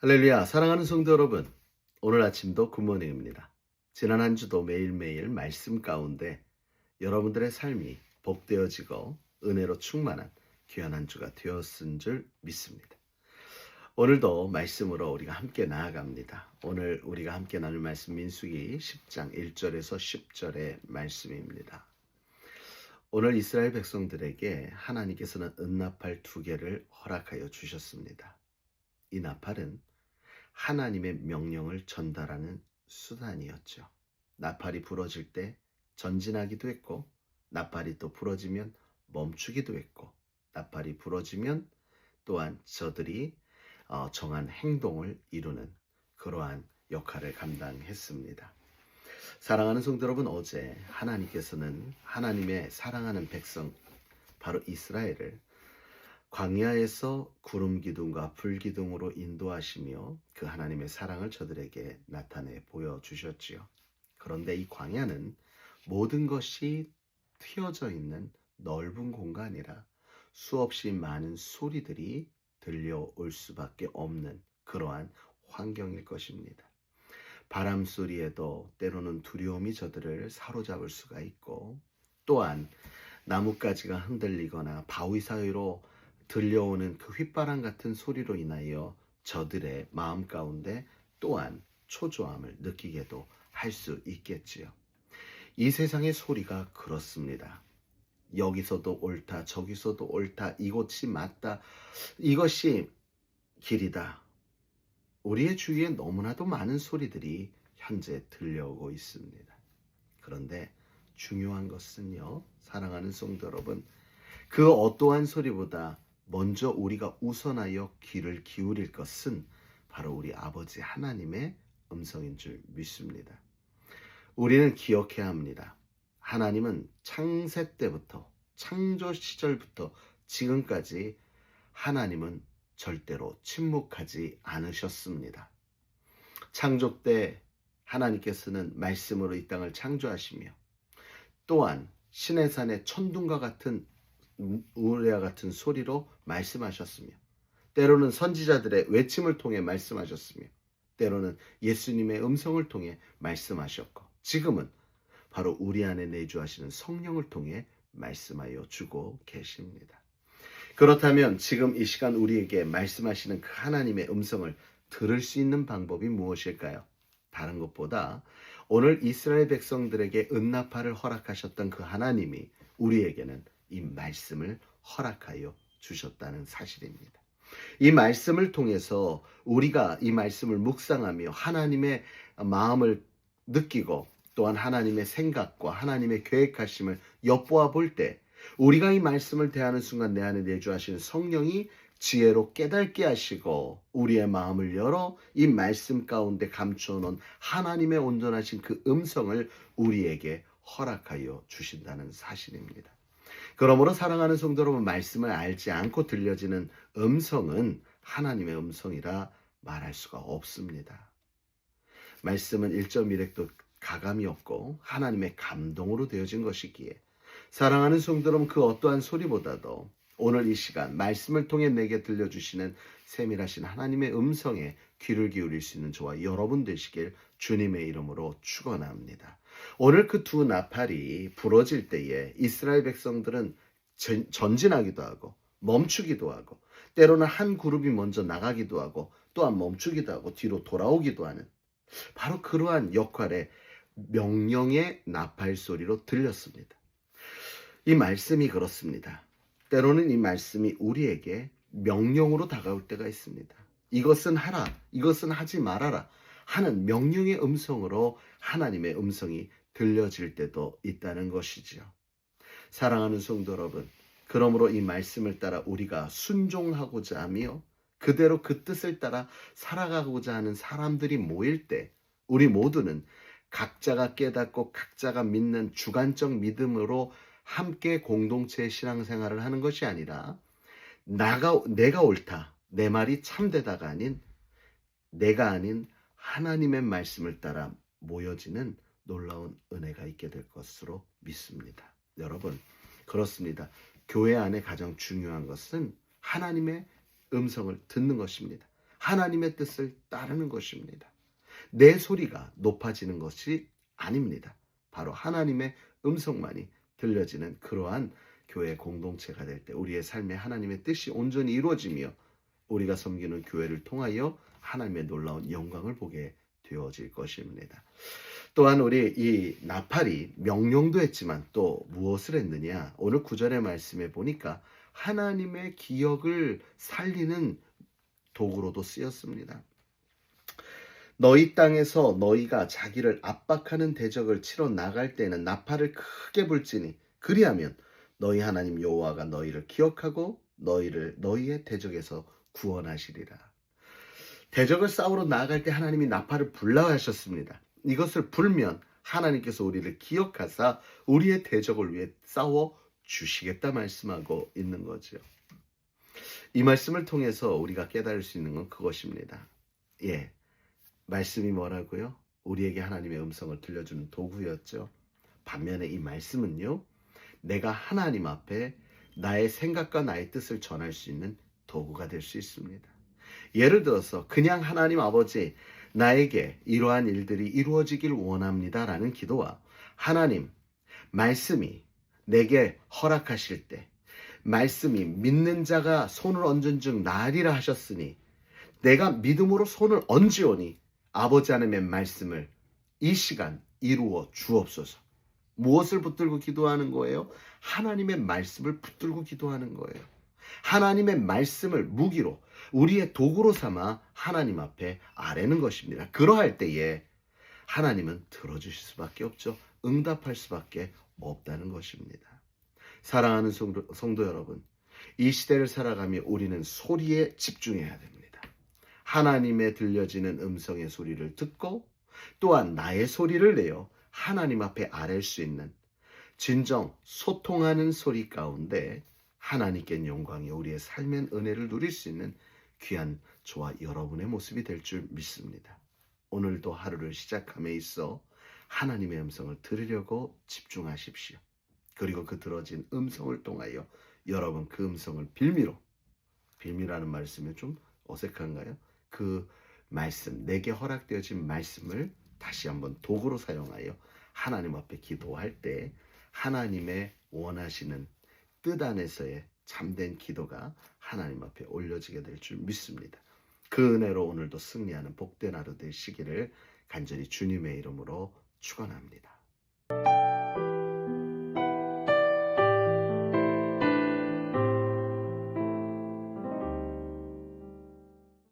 할렐루야, 사랑하는 성도 여러분, 오늘 아침도 굿모닝입니다. 지난 한 주도 매일매일 말씀 가운데 여러분들의 삶이 복되어지고 은혜로 충만한 귀한 한 주가 되었은 줄 믿습니다. 오늘도 말씀으로 우리가 함께 나아갑니다. 오늘 우리가 함께 나눌 말씀 민수기 10장 1절에서 10절의 말씀입니다. 오늘 이스라엘 백성들에게 하나님께서는 은나팔 2개를 허락하여 주셨습니다. 이 나팔은 하나님의 명령을 전달하는 수단이었죠. 나팔이 부러질 때 전진하기도 했고, 나팔이 또 부러지면 멈추기도 했고, 나팔이 부러지면 또한 저들이 정한 행동을 이루는 그러한 역할을 감당했습니다. 사랑하는 성도 여러분, 어제 하나님께서는 하나님의 사랑하는 백성 바로 이스라엘을 광야에서 구름 기둥과 불 기둥으로 인도하시며 그 하나님의 사랑을 저들에게 나타내 보여주셨지요. 그런데 이 광야는 모든 것이 트여져 있는 넓은 공간이라 수없이 많은 소리들이 들려올 수밖에 없는 그러한 환경일 것입니다. 바람 소리에도 때로는 두려움이 저들을 사로잡을 수가 있고, 또한 나뭇가지가 흔들리거나 바위 사이로 들려오는 그 휘바람 같은 소리로 인하여 저들의 마음 가운데 또한 초조함을 느끼게도 할 수 있겠지요. 이 세상의 소리가 그렇습니다. 여기서도 옳다, 저기서도 옳다, 이곳이 맞다, 이것이 길이다. 우리의 주위에 너무나도 많은 소리들이 현재 들려오고 있습니다. 그런데 중요한 것은요, 사랑하는 성도 여러분, 그 어떠한 소리보다 먼저 우리가 우선하여 귀를 기울일 것은 바로 우리 아버지 하나님의 음성인 줄 믿습니다. 우리는 기억해야 합니다. 하나님은 창세 때부터, 창조 시절부터 지금까지 하나님은 절대로 침묵하지 않으셨습니다. 창조 때 하나님께서는 말씀으로 이 땅을 창조하시며, 또한 시내산의 천둥과 같은 우레와 같은 소리로 말씀하셨으며, 때로는 선지자들의 외침을 통해 말씀하셨으며, 때로는 예수님의 음성을 통해 말씀하셨고, 지금은 바로 우리 안에 내주하시는 성령을 통해 말씀하여 주고 계십니다. 그렇다면 지금 이 시간 우리에게 말씀하시는 그 하나님의 음성을 들을 수 있는 방법이 무엇일까요? 다른 것보다 오늘 이스라엘 백성들에게 은나팔을 허락하셨던 그 하나님이 우리에게는 이 말씀을 허락하여 주셨다는 사실입니다. 이 말씀을 통해서 우리가 이 말씀을 묵상하며 하나님의 마음을 느끼고, 또한 하나님의 생각과 하나님의 계획하심을 엿보아 볼 때, 우리가 이 말씀을 대하는 순간 내 안에 내주하시는 성령이 지혜로 깨닫게 하시고 우리의 마음을 열어 이 말씀 가운데 감추어 놓은 하나님의 온전하신 그 음성을 우리에게 허락하여 주신다는 사실입니다. 그러므로 사랑하는 성도 여러분, 말씀을 알지 않고 들려지는 음성은 하나님의 음성이라 말할 수가 없습니다. 말씀은 1.1획도 가감이 없고 하나님의 감동으로 되어진 것이기에, 사랑하는 성도 여러분, 그 어떠한 소리보다도 오늘 이 시간 말씀을 통해 내게 들려주시는 세밀하신 하나님의 음성에 귀를 기울일 수 있는 저와 여러분 되시길 주님의 이름으로 축원합니다. 오늘 그 두 나팔이 부러질 때에 이스라엘 백성들은 전진하기도 하고 멈추기도 하고, 때로는 한 그룹이 먼저 나가기도 하고 또한 멈추기도 하고 뒤로 돌아오기도 하는 바로 그러한 역할의 명령의 나팔 소리로 들렸습니다. 이 말씀이 그렇습니다. 때로는 이 말씀이 우리에게 명령으로 다가올 때가 있습니다. 이것은 하라, 이것은 하지 말아라 하는 명령의 음성으로 하나님의 음성이 들려질 때도 있다는 것이지요. 사랑하는 성도 여러분, 그러므로 이 말씀을 따라 우리가 순종하고자 하며 그대로 그 뜻을 따라 살아가고자 하는 사람들이 모일 때, 우리 모두는 각자가 깨닫고 각자가 믿는 주관적 믿음으로 함께 공동체의 신앙생활을 하는 것이 아니라 내가 옳다, 내 말이 참되다가 아닌 내가 아닌 하나님의 말씀을 따라 모여지는 놀라운 은혜가 있게 될 것으로 믿습니다. 여러분, 그렇습니다. 교회 안에 가장 중요한 것은 하나님의 음성을 듣는 것입니다. 하나님의 뜻을 따르는 것입니다. 내 소리가 높아지는 것이 아닙니다. 바로 하나님의 음성만이 들려지는 그러한 교회 공동체가 될 때 우리의 삶에 하나님의 뜻이 온전히 이루어지며 우리가 섬기는 교회를 통하여 하나님의 놀라운 영광을 보게 되어질 것입니다. 또한 우리 이 나팔이 명령도 했지만 또 무엇을 했느냐? 오늘 9절의 말씀에 보니까 하나님의 기억을 살리는 도구로도 쓰였습니다. 너희 땅에서 너희가 자기를 압박하는 대적을 치러 나갈 때는 나팔을 크게 불지니 그리하면 너희 하나님 여호와가 너희를 기억하고 너희를 너희의 대적에서 구원하시리라. 대적을 싸우러 나아갈 때 하나님이 나팔을 불라 하셨습니다. 이것을 불면 하나님께서 우리를 기억하사 우리의 대적을 위해 싸워 주시겠다 말씀하고 있는 거죠. 이 말씀을 통해서 우리가 깨달을 수 있는 건 그것입니다. 말씀이 뭐라고요? 우리에게 하나님의 음성을 들려주는 도구였죠. 반면에 이 말씀은요, 내가 하나님 앞에 나의 생각과 나의 뜻을 전할 수 있는 도구가 될 수 있습니다. 예를 들어서 그냥 하나님 아버지 나에게 이러한 일들이 이루어지길 원합니다 라는 기도와 하나님 말씀이 내게 허락하실 때 말씀이 믿는 자가 손을 얹은 즉 나으리라 하셨으니 내가 믿음으로 손을 얹으오니 아버지 하나님의 말씀을 이 시간 이루어 주옵소서. 무엇을 붙들고 기도하는 거예요? 하나님의 말씀을 붙들고 기도하는 거예요. 하나님의 말씀을 무기로 우리의 도구로 삼아 하나님 앞에 아뢰는 것입니다. 그러할 때에 하나님은 들어주실 수밖에 없죠. 응답할 수밖에 없다는 것입니다. 사랑하는 성도 여러분, 이 시대를 살아가며 우리는 소리에 집중해야 됩니다. 하나님의 들려지는 음성의 소리를 듣고 또한 나의 소리를 내어 하나님 앞에 아랠 수 있는 진정 소통하는 소리 가운데 하나님께 영광이 우리의 삶의 은혜를 누릴 수 있는 귀한 저와 여러분의 모습이 될 줄 믿습니다. 오늘도 하루를 시작함에 있어 하나님의 음성을 들으려고 집중하십시오. 그리고 그 들어진 음성을 통하여 여러분 그 음성을 빌미라는 말씀이 좀 어색한가요? 그 말씀, 내게 허락되어진 말씀을 다시 한번 도구로 사용하여 하나님 앞에 기도할 때 하나님의 원하시는 뜻 안에서의 참된 기도가 하나님 앞에 올려지게 될 줄 믿습니다. 그 은혜로 오늘도 승리하는 복된 하루 되시기를 간절히 주님의 이름으로 축원합니다.